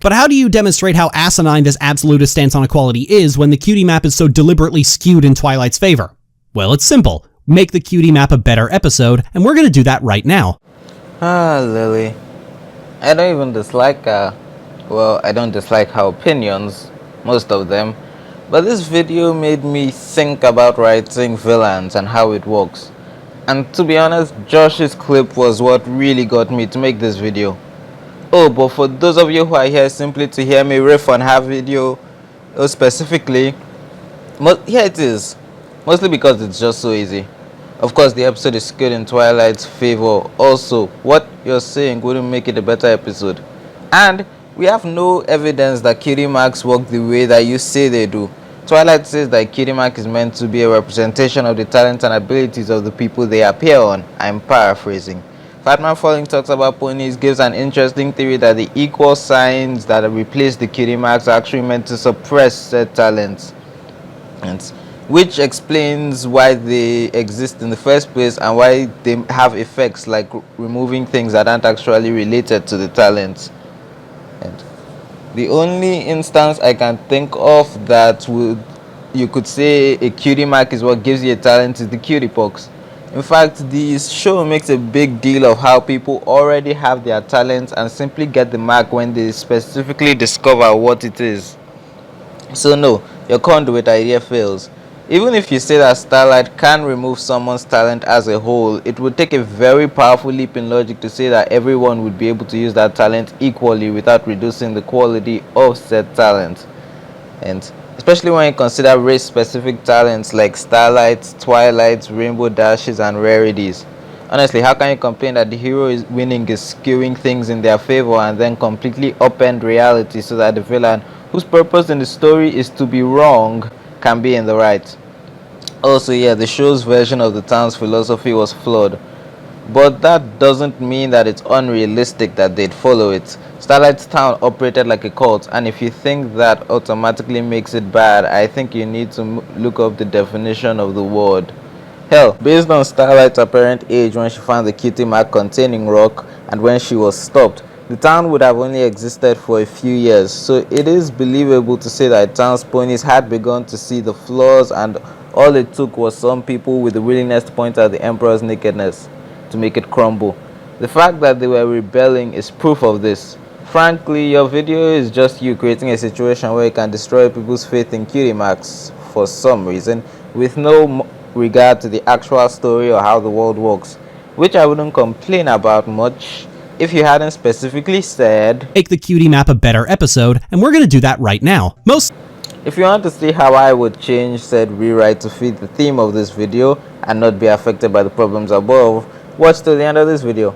But how do you demonstrate how asinine this absolutist stance on equality is when the cutie map is so deliberately skewed in Twilight's favor? Well, it's simple. Make the cutie map a better episode, and we're gonna do that right now. Lily. I don't even dislike I don't dislike her opinions, most of them, but this video made me think about writing villains and how it works. And to be honest, Josh's clip was what really got me to make this video. Oh, but for those of you who are here simply to hear me riff on her video, specifically, here it is. Mostly because it's just so easy. Of course, the episode is skewed in Twilight's favor. Also, what you're saying wouldn't make it a better episode. And we have no evidence that cutie marks work the way that you say they do. Twilight says that cutie mark is meant to be a representation of the talents and abilities of the people they appear on. I'm paraphrasing. Fatman Falling talks about ponies, gives an interesting theory that the equal signs that replace the cutie marks are actually meant to suppress said talents, which explains why they exist in the first place and why they have effects like removing things that aren't actually related to the talents. And the only instance I can think of that you could say a cutie mark is what gives you a talent is the cutie pox. In fact, this show makes a big deal of how people already have their talents and simply get the mark when they specifically discover what it is. So no, your conduit idea fails. Even if you say that Starlight can remove someone's talent as a whole, it would take a very powerful leap in logic to say that everyone would be able to use that talent equally without reducing the quality of said talent. And especially when you consider race-specific talents like Starlight, Twilight, Rainbow Dashes, and Rarities. Honestly, how can you complain that the hero is winning is skewing things in their favor and then completely upend reality so that the villain, whose purpose in the story is to be wrong, can be in the right? Also, yeah, the show's version of the town's philosophy was flawed, but that doesn't mean that it's unrealistic that they'd follow it. Starlight's town operated like a cult, and if you think that automatically makes it bad, I think you need to look up the definition of the word. Hell, based on Starlight's apparent age when she found the cutie mark containing rock and when she was stopped, the town would have only existed for a few years, so it is believable to say that town's ponies had begun to see the flaws, and all it took was some people with the willingness to point out the Emperor's nakedness to make it crumble. The fact that they were rebelling is proof of this. Frankly, your video is just you creating a situation where you can destroy people's faith in cutie marks for some reason, with no regard to the actual story or how the world works, which I wouldn't complain about much if you hadn't specifically said make the cutie map a better episode, and we're gonna do that right now. If you want to see how I would change said rewrite to fit the theme of this video and not be affected by the problems above, watch till the end of this video.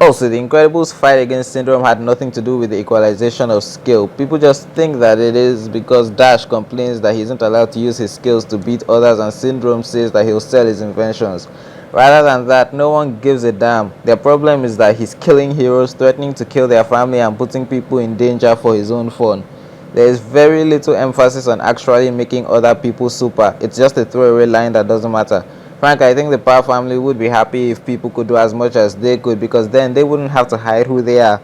Also, the Incredibles' fight against Syndrome had nothing to do with the equalization of skill. People just think that it is because Dash complains that he isn't allowed to use his skills to beat others and Syndrome says that he'll sell his inventions. Rather than that, no one gives a damn. Their problem is that he's killing heroes, threatening to kill their family and putting people in danger for his own fun. There is very little emphasis on actually making other people super. It's just a throwaway line that doesn't matter. Frankly, I think the Power family would be happy if people could do as much as they could, because then they wouldn't have to hide who they are.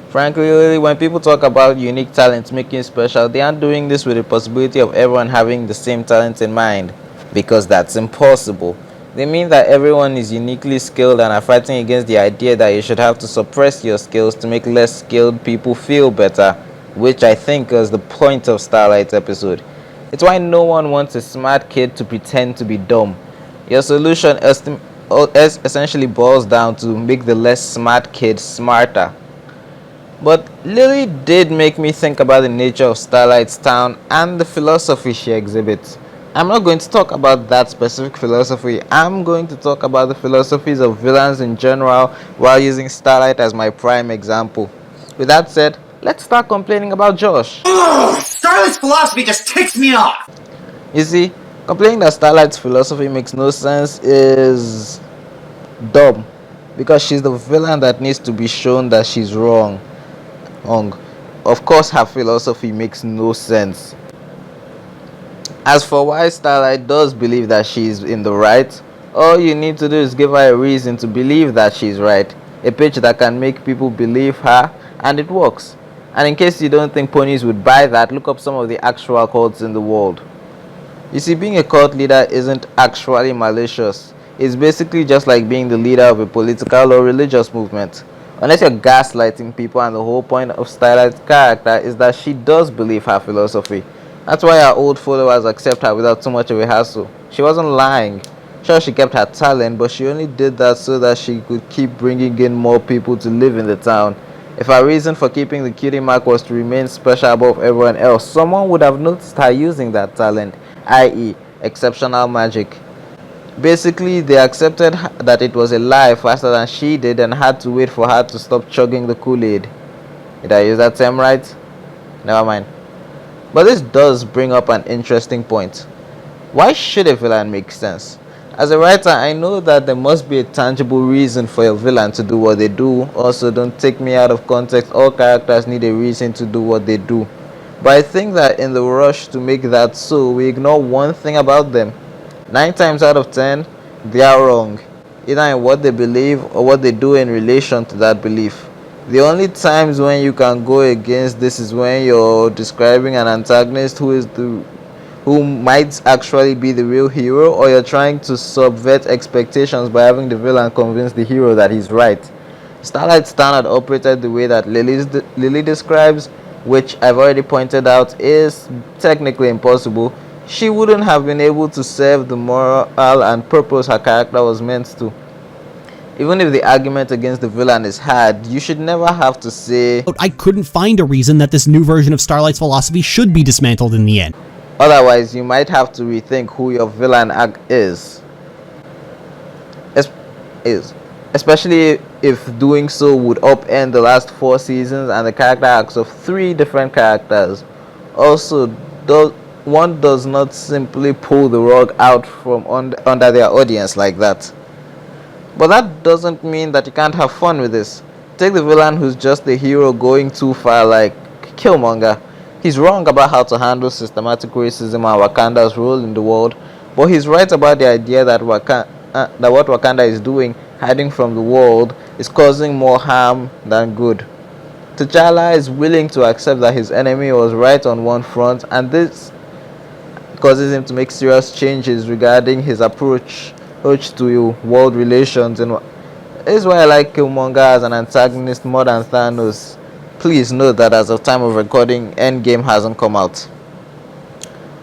Frankly, when people talk about unique talents making special, they aren't doing this with the possibility of everyone having the same talent in mind, because that's impossible. They mean that everyone is uniquely skilled and are fighting against the idea that you should have to suppress your skills to make less skilled people feel better, which I think is the point of Starlight's episode. It's why no one wants a smart kid to pretend to be dumb. Your solution essentially boils down to make the less smart kid smarter. But Lily did make me think about the nature of Starlight's town and the philosophy she exhibits. I'm not going to talk about that specific philosophy. I'm going to talk about the philosophies of villains in general while using Starlight as my prime example. With that said, let's start complaining about Josh. Ugh, Starlight's philosophy just ticks me off! You see, complaining that Starlight's philosophy makes no sense is dumb, because she's the villain that needs to be shown that she's wrong. Of course her philosophy makes no sense. As for why Starlight does believe that she's in the right, all you need to do is give her a reason to believe that she's right. A pitch that can make people believe her and it works. And in case you don't think ponies would buy that, look up some of the actual cults in the world. You see, being a cult leader isn't actually malicious. It's basically just like being the leader of a political or religious movement. Unless you're gaslighting people, and the whole point of Starlight's character is that she does believe her philosophy. That's why her old followers accept her without too much of a hassle. She wasn't lying. Sure, she kept her talent, but she only did that so that she could keep bringing in more people to live in the town. If her reason for keeping the cutie mark was to remain special above everyone else, someone would have noticed her using that talent, i.e., exceptional magic. Basically, they accepted that it was a lie faster than she did and had to wait for her to stop chugging the Kool-Aid. Did I use that term right? Never mind. But this does bring up an interesting point. Why should a villain make sense? As a writer, I know that there must be a tangible reason for a villain to do what they do. Also, don't take me out of context. All characters need a reason to do what they do. But I think that in the rush to make that so, we ignore one thing about them. 9 times out of 10, they are wrong, either in what they believe or what they do in relation to that belief. The only times when you can go against this is when you're describing an antagonist who might actually be the real hero, or you're trying to subvert expectations by having the villain convince the hero that he's right. Starlight Standard operated the way that Lily describes, which I've already pointed out is technically impossible. She wouldn't have been able to serve the moral and purpose her character was meant to. Even if the argument against the villain is hard, you should never have to say, I couldn't find a reason that this new version of Starlight's philosophy should be dismantled in the end. Otherwise, you might have to rethink who your villain is. Especially if doing so would upend the last 4 seasons and the character arcs of 3 different characters. Also, one does not simply pull the rug out from under their audience like that. But that doesn't mean that you can't have fun with this. Take the villain who's just the hero going too far, like Killmonger. He's wrong about how to handle systematic racism and Wakanda's role in the world, but he's right about the idea that what Wakanda is doing, hiding from the world, is causing more harm than good. T'Challa is willing to accept that his enemy was right on one front, and this causes him to make serious changes regarding his approach to world relations. And this is why I like Killmonger as an antagonist more than Thanos. Please note that as of time of recording, Endgame hasn't come out.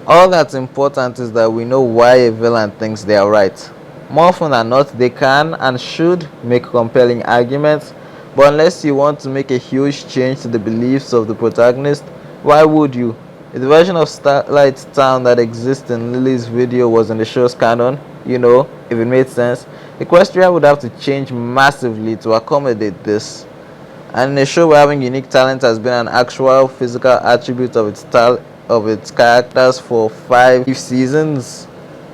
All that's important is that we know why a villain thinks they are right. More often than not, they can and should make compelling arguments, but unless you want to make a huge change to the beliefs of the protagonist, why would you? If the version of Starlight Town that exists in Lily's video was in the show's canon, if it made sense, Equestria would have to change massively to accommodate this. And in a show where having unique talent has been an actual physical attribute of its characters for 5 seasons,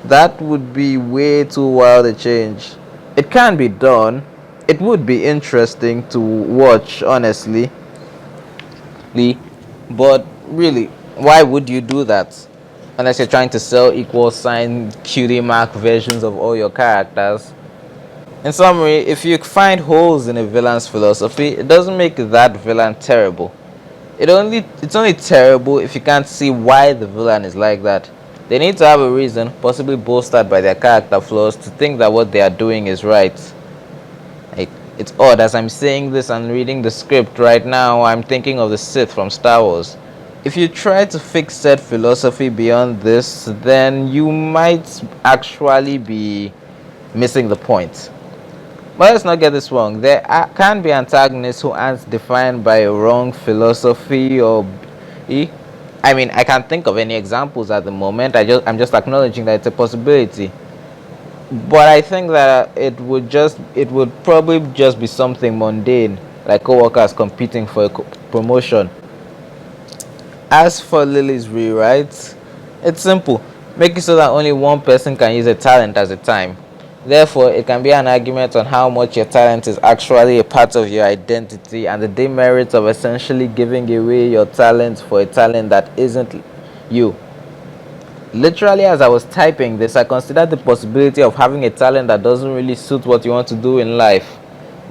that would be way too wild a change. It can be done. It would be interesting to watch, honestly. But really, why would you do that? Unless you're trying to sell equal sign cutie mark versions of all your characters. In summary, if you find holes in a villain's philosophy, it doesn't make that villain terrible. It's only terrible if you can't see why the villain is like that. They need to have a reason, possibly bolstered by their character flaws, to think that what they are doing is right. It's odd, as I'm saying this and reading the script right now, I'm thinking of the Sith from Star Wars. If you try to fix said philosophy beyond this, then you might actually be missing the point. But let's not get this wrong. There can be antagonists who aren't defined by a wrong philosophy I can't think of any examples at the moment. I'm just acknowledging that it's a possibility. But I think that it would probably just be something mundane, like co-workers competing for a promotion. As for Lily's rewrites, it's simple. Make it so that only one person can use a talent at a time. Therefore, it can be an argument on how much your talent is actually a part of your identity and the demerits of essentially giving away your talent for a talent that isn't you. Literally, as I was typing this, I considered the possibility of having a talent that doesn't really suit what you want to do in life.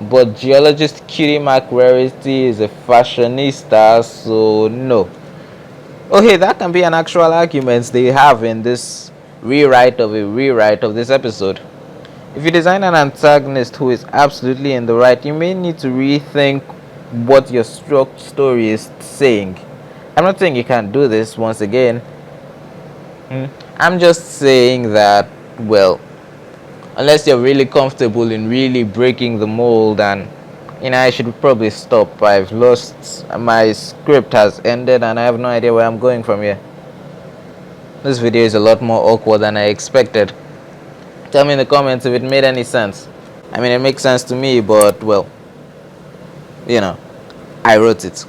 but geologist Cutie Mark Rarity is a fashionista, so no. Okay, that can be an actual argument they have in this rewrite of this episode. If you design an antagonist who is absolutely in the right, you may need to rethink what your story is saying. I'm not saying you can't do this once again. I'm just saying that, well, unless you're really comfortable in really breaking the mold, and I should probably stop. I've lost, my script has ended and I have no idea where I'm going from here. This video is a lot more awkward than I expected. Tell me in the comments if it made any sense. I mean, it makes sense to me, but well, I wrote it.